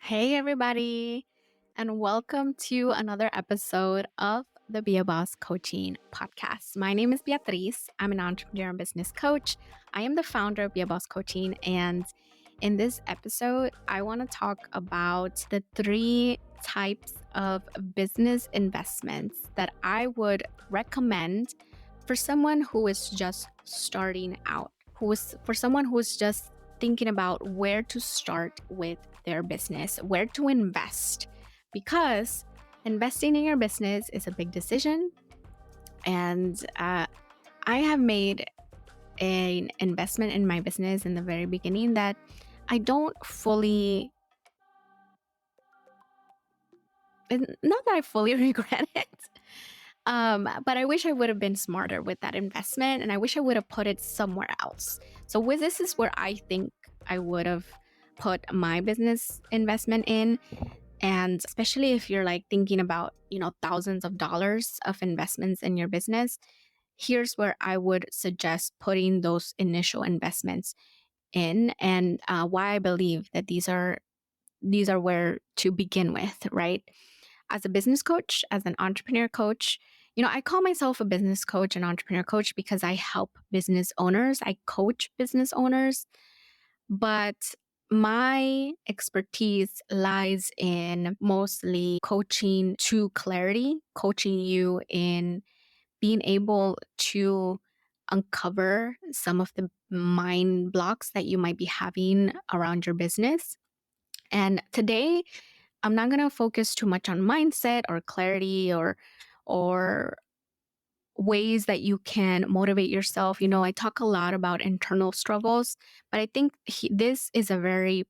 Hey, everybody, and welcome to another episode of the Be a Boss Coaching Podcast. My name is Beatriz. I'm an entrepreneur and business coach. I am the founder of Be a Boss Coaching. And in this episode, I want to talk about the three types of business investments that I would recommend for someone who is just starting out, for someone who is just thinking about where to start with their business, where to invest, because investing in your business is a big decision. And I have made an investment in my business in the very beginning that I don't fully, not that I fully regret it. But I wish I would have been smarter with that investment, and I wish I would have put it somewhere else. So, with this is where I think I would have put my business investment in. And especially if you're like thinking about, thousands of dollars of investments in your business, here's where I would suggest putting those initial investments in, and why I believe that these are where to begin with, right? As a business coach, as an entrepreneur coach, I call myself a business coach and entrepreneur coach because I help business owners, I coach business owners, but my expertise lies in mostly coaching to clarity, coaching you in being able to uncover some of the mind blocks that you might be having around your business. And today, I'm not going to focus too much on mindset or clarity or ways that you can motivate yourself. I talk a lot about internal struggles, but I think this is a very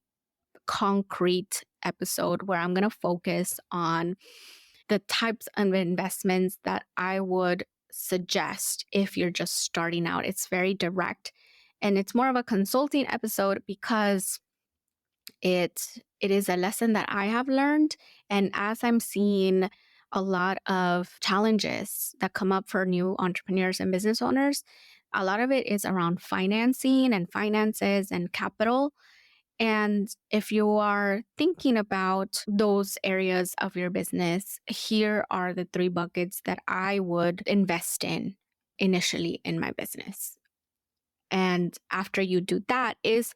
concrete episode where I'm going to focus on the types of investments that I would suggest if you're just starting out. It's very direct, and it's more of a consulting episode because it is a lesson that I have learned. And as I'm seeing a lot of challenges that come up for new entrepreneurs and business owners, a lot of it is around financing and finances and capital. And if you are thinking about those areas of your business, here are the three buckets that I would invest in initially in my business. And after you do that is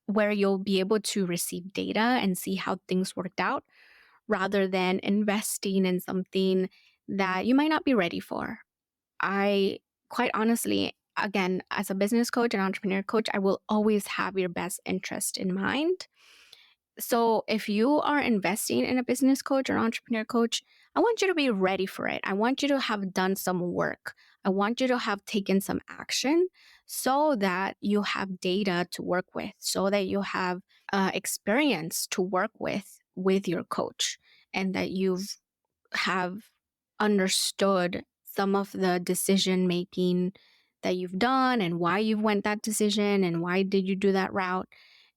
where you'll be able to receive data and see how things worked out rather than investing in something that you might not be ready for. I quite honestly, again, as a business coach and entrepreneur coach, I will always have your best interest in mind. So if you are investing in a business coach or entrepreneur coach, I want you to be ready for it. I want you to have done some work. I want you to have taken some action so that you have data to work with, so that you have experience to work with your coach, and that you've have understood some of the decision making that you've done and why you went that decision and why did you do that route.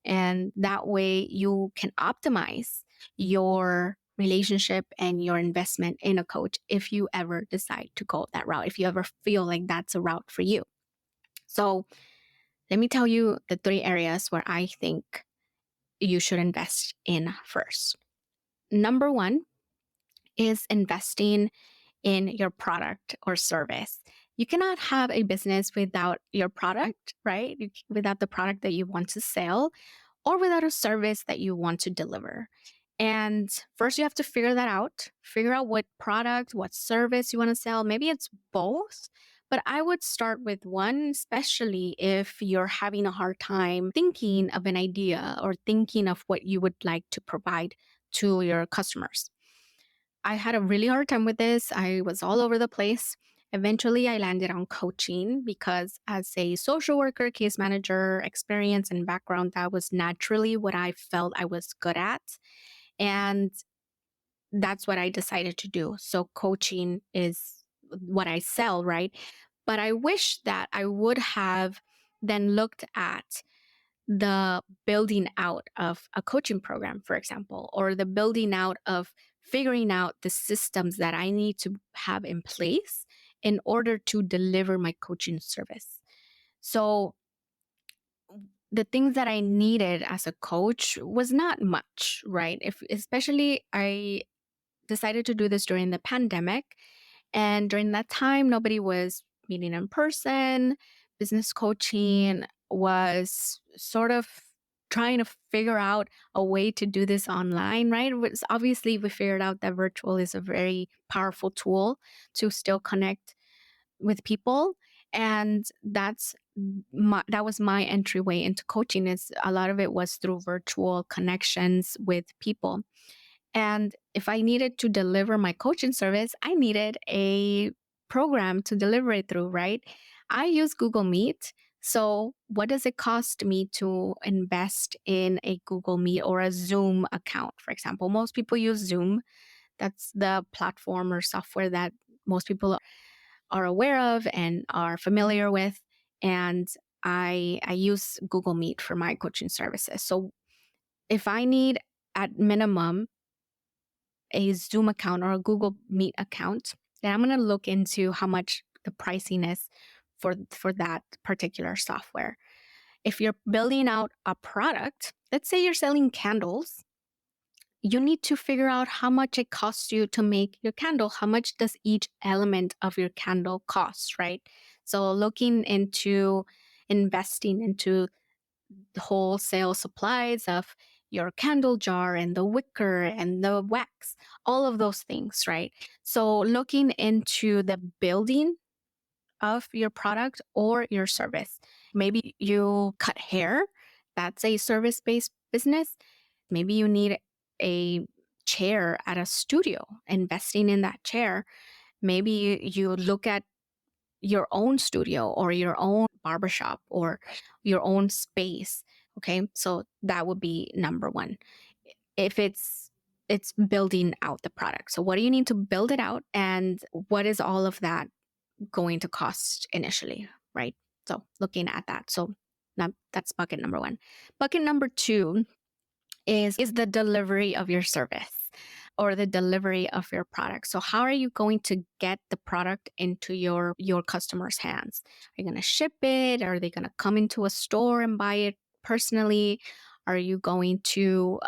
And that way you can optimize your relationship and your investment in a coach if you ever decide to go that route, if you ever feel like that's a route for you. So let me tell you the three areas where I think you should invest in first. Number one is investing in your product or service. You cannot have a business without your product, right? Without the product that you want to sell or without a service that you want to deliver. And first, you have to figure that out. Figure out what product, what service you want to sell. Maybe it's both, but I would start with one, especially if you're having a hard time thinking of an idea or thinking of what you would like to provide to your customers. I had a really hard time with this. I was all over the place. Eventually, I landed on coaching because, as a social worker, case manager, experience and background, that was naturally what I felt I was good at. And that's what I decided to do. So, coaching is what I sell, right? But I wish that I would have then looked at the building out of a coaching program, for example, or the building out of figuring out the systems that I need to have in place in order to deliver my coaching service. So the things that I needed as a coach was not much, right? If especially I decided to do this during the pandemic, and during that time nobody was meeting in person. Business coaching was sort of trying to figure out a way to do this online, right? Obviously we figured out that virtual is a very powerful tool to still connect with people, and that was my entryway into coaching. Is a lot of it was through virtual connections with people. And if I needed to deliver my coaching service, I needed a program to deliver it through, right? I use Google Meet. So, what does it cost me to invest in a Google Meet or a Zoom account, for example? Most people use Zoom. That's the platform or software that most people are aware of and are familiar with. And I use Google Meet for my coaching services. So, if I need at minimum a Zoom account or a Google Meet account, then I'm going to look into how much the pricing is for that particular software. If you're building out a product, let's say you're selling candles, you need to figure out how much it costs you to make your candle. How much does each element of your candle cost, right? So looking into investing into the wholesale supplies of your candle jar and the wicker and the wax, all of those things, right? So looking into the building of your product or your service. Maybe you cut hair, that's a service based business. Maybe you need a chair at a studio, investing in that chair. Maybe you look at your own studio or your own barbershop or your own space. Okay. So that would be number one. If it's building out the product. So what do you need to build it out, and what is all of that going to cost initially, right? So looking at that. So that's bucket number one. Bucket number two is the delivery of your service or the delivery of your product. So how are you going to get the product into your customers' hands? Are you going to ship it? Are they going to come into a store and buy it personally? Are you going to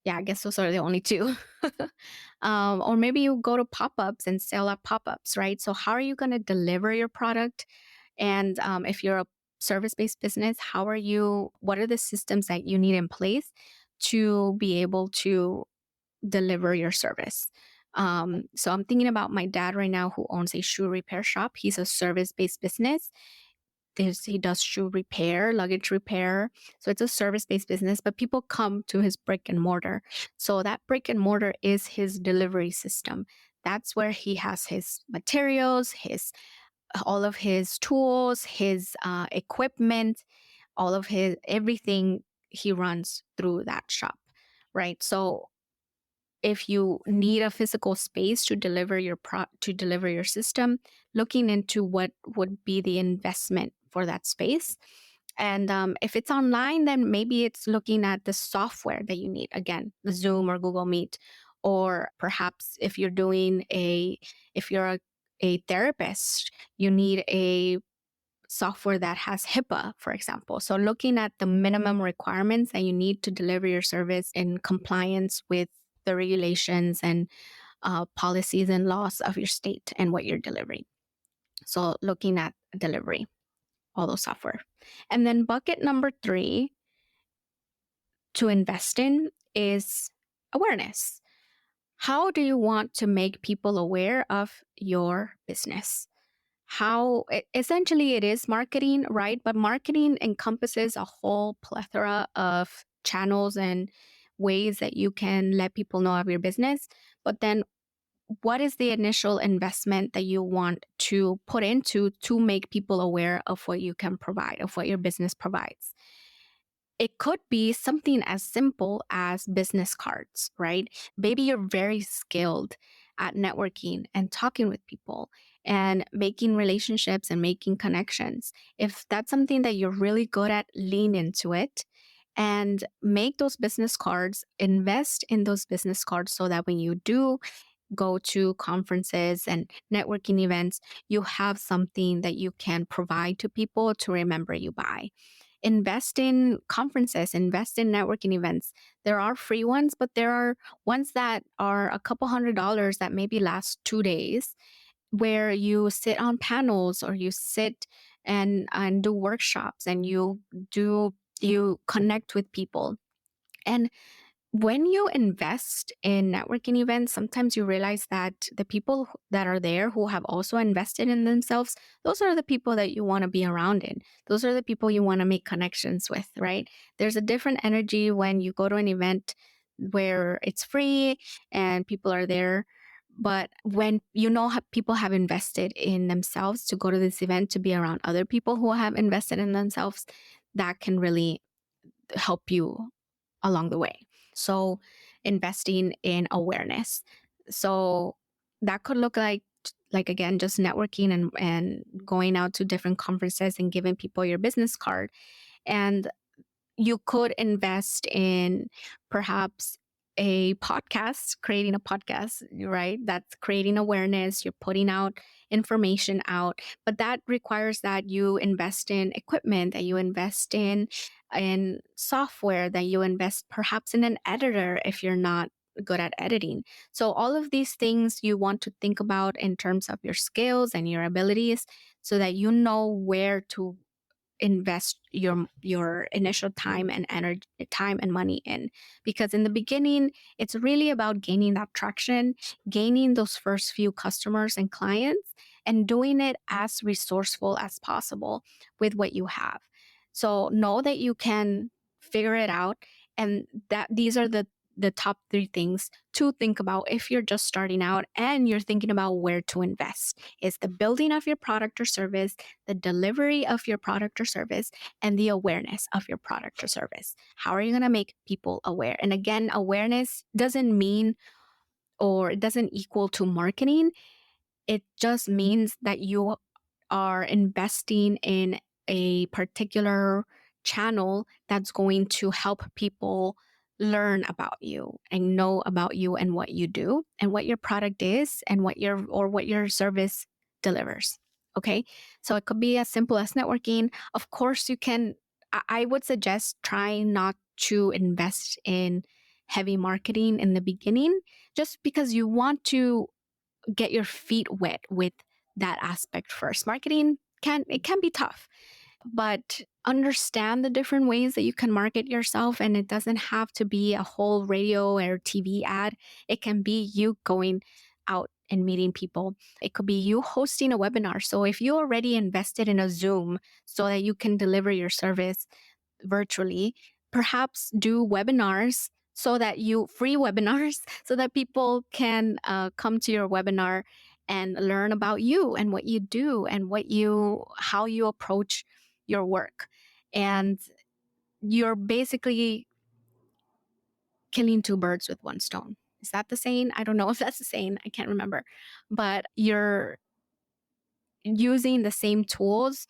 yeah, I guess those are the only two. Or maybe you go to pop-ups and sell at pop-ups, right? So how are you going to deliver your product? And if you're a service-based business, what are the systems that you need in place to be able to deliver your service? So I'm thinking about my dad right now who owns a shoe repair shop. He's a service-based business. He does shoe repair, luggage repair. So it's a service-based business, but people come to his brick and mortar. So that brick and mortar is his delivery system. That's where he has his materials, his all of his tools, his equipment, all of his everything he runs through that shop, right? So if you need a physical space to deliver to deliver your system, looking into what would be the investment for that space. And if it's online, then maybe it's looking at the software that you need. Again, the Zoom or Google Meet, or perhaps if you're a therapist, you need a software that has HIPAA, for example. So looking at the minimum requirements that you need to deliver your service in compliance with the regulations and policies and laws of your state and what you're delivering. So looking at delivery, all those software. And then bucket number three to invest in is awareness. How do you want to make people aware of your business? Essentially it is marketing, right? But marketing encompasses a whole plethora of channels and ways that you can let people know of your business. But then what is the initial investment that you want to put into to make people aware of what you can provide, of what your business provides? It could be something as simple as business cards, right? Maybe you're very skilled at networking and talking with people and making relationships and making connections. If that's something that you're really good at, lean into it and make those business cards, invest in those business cards so that when you do go to conferences and networking events, you have something that you can provide to people to remember you by. invest in conferences, invest in networking events. There are free ones, but there are ones that are a couple $100 that maybe last 2 days, where you sit on panels or you sit and do workshops, and you connect with people. And when you invest in networking events, sometimes you realize that the people that are there who have also invested in themselves, those are the people that you want to be around in. Those are the people you want to make connections with, right? There's a different energy when you go to an event where it's free and people are there. But when you know people have invested in themselves to go to this event, to be around other people who have invested in themselves, that can really help you along the way. So, investing in awareness. So that could look like again, just networking and going out to different conferences and giving people your business card. And you could invest in perhaps a podcast, creating a podcast, right? That's creating awareness. You're putting out information out, but that requires that you invest in equipment, that you invest in software, that you invest perhaps in an editor if you're not good at editing. So all of these things you want to think about in terms of your skills and your abilities, so that you know where to invest your initial time and energy, time and money in. Because in the beginning, it's really about gaining that traction, gaining those first few customers and clients, and doing it as resourceful as possible with what you have. So know that you can figure it out, and that these are the top three things to think about if you're just starting out and you're thinking about where to invest. Is the building of your product or service, the delivery of your product or service, and the awareness of your product or service. How are you going to make people aware? And again, awareness doesn't mean, or it doesn't equal to marketing. It just means that you are investing in a particular channel that's going to help people learn about you and know about you and what you do and what your product is and what your service delivers. Okay? So it could be as simple as networking. Of course, you can I would suggest trying not to invest in heavy marketing in the beginning, just because you want to get your feet wet with that aspect first. Marketing can be tough, but understand the different ways that you can market yourself, and it doesn't have to be a whole radio or TV ad. It can be you going out and meeting people. It could be you hosting a webinar. So if you already invested in a Zoom so that you can deliver your service virtually, perhaps do webinars, so that you free webinars so that people can come to your webinar and learn about you and what you do and how you approach your work. And you're basically killing two birds with one stone. Is that the saying? I don't know if that's the saying. I can't remember. But you're using the same tools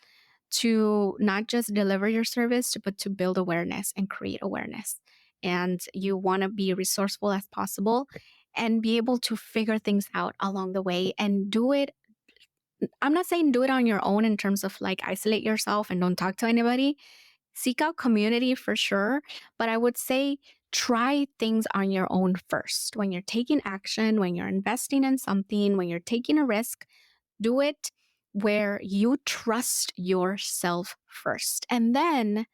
to not just deliver your service, but to build awareness and create awareness. And you want to be resourceful as possible and be able to figure things out along the way and do it. I'm not saying do it on your own in terms of like isolate yourself and don't talk to anybody. Seek out community for sure. But I would say try things on your own first. When you're taking action, when you're investing in something, when you're taking a risk, do it where you trust yourself first. And then,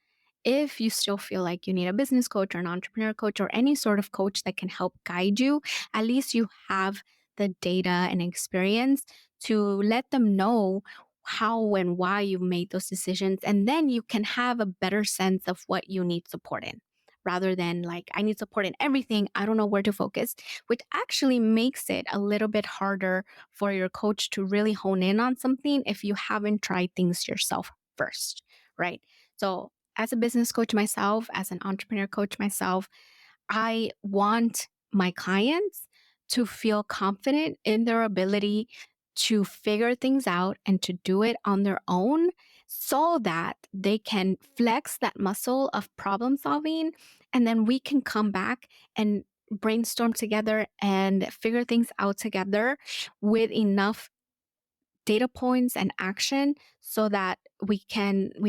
if you still feel like you need a business coach or an entrepreneur coach or any sort of coach that can help guide you, at least you have the data and experience to let them know how and why you've made those decisions. And then you can have a better sense of what you need support in, rather than like, I need support in everything, I don't know where to focus, which actually makes it a little bit harder for your coach to really hone in on something if you haven't tried things yourself first, right? So, as a business coach myself, as an entrepreneur coach myself, I want my clients to feel confident in their ability to figure things out and to do it on their own, so that they can flex that muscle of problem solving. And then we can come back and brainstorm together and figure things out together with enough data points and action, so that we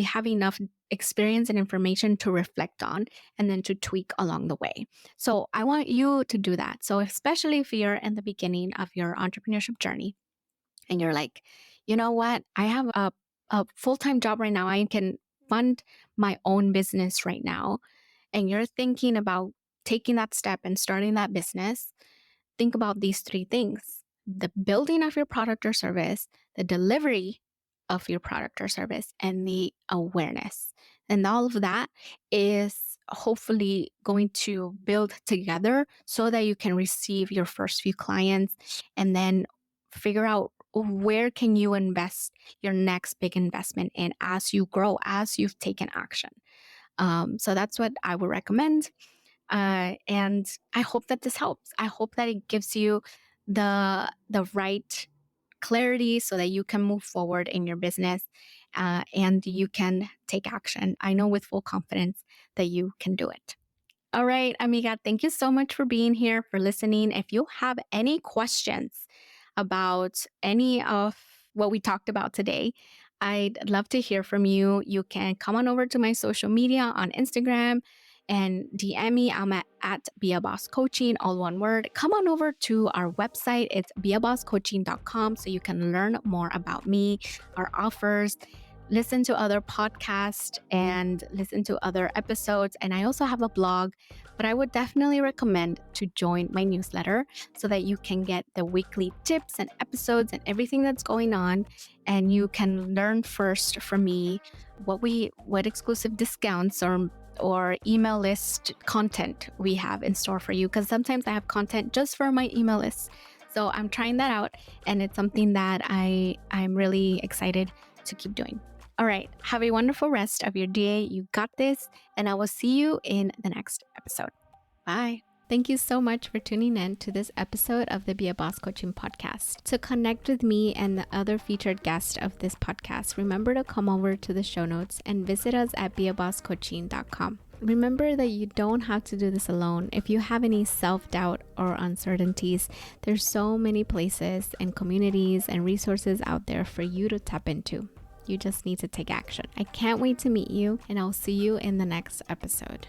have enough experience and information to reflect on and then to tweak along the way. So I want you to do that. So especially if you're in the beginning of your entrepreneurship journey and you're like, you know what, I have a full-time job right now. I can fund my own business right now. And you're thinking about taking that step and starting that business, think about these three things: the building of your product or service, the delivery of your product or service, and the awareness. And all of that is hopefully going to build together so that you can receive your first few clients and then figure out where can you invest your next big investment in as you grow, as you've taken action. So that's what I would recommend. And I hope that this helps. I hope that it gives you the right clarity so that you can move forward in your business and you can take action. I know with full confidence that you can do it. All right, amiga, thank you so much for being here, for listening. If you have any questions about any of what we talked about today, I'd love to hear from you. You can come on over to my social media on Instagram and DM me. I'm at Be a Boss Coaching, all one word. Come on over to our website. It's beabosscoaching.com so you can learn more about me, our offers, listen to other podcasts and listen to other episodes. And I also have a blog, but I would definitely recommend to join my newsletter so that you can get the weekly tips and episodes and everything that's going on. And you can learn first from me what exclusive discounts or email list content we have in store for you. Because sometimes I have content just for my email list. So I'm trying that out, and it's something that I'm really excited to keep doing. All right. Have a wonderful rest of your day. You got this. And I will see you in the next episode. Bye. Thank you so much for tuning in to this episode of the Be a Boss Coaching podcast. To connect with me and the other featured guests of this podcast, remember to come over to the show notes and visit us at beabosscoaching.com. Remember that you don't have to do this alone. If you have any self-doubt or uncertainties, there's so many places and communities and resources out there for you to tap into. You just need to take action. I can't wait to meet you, and I'll see you in the next episode.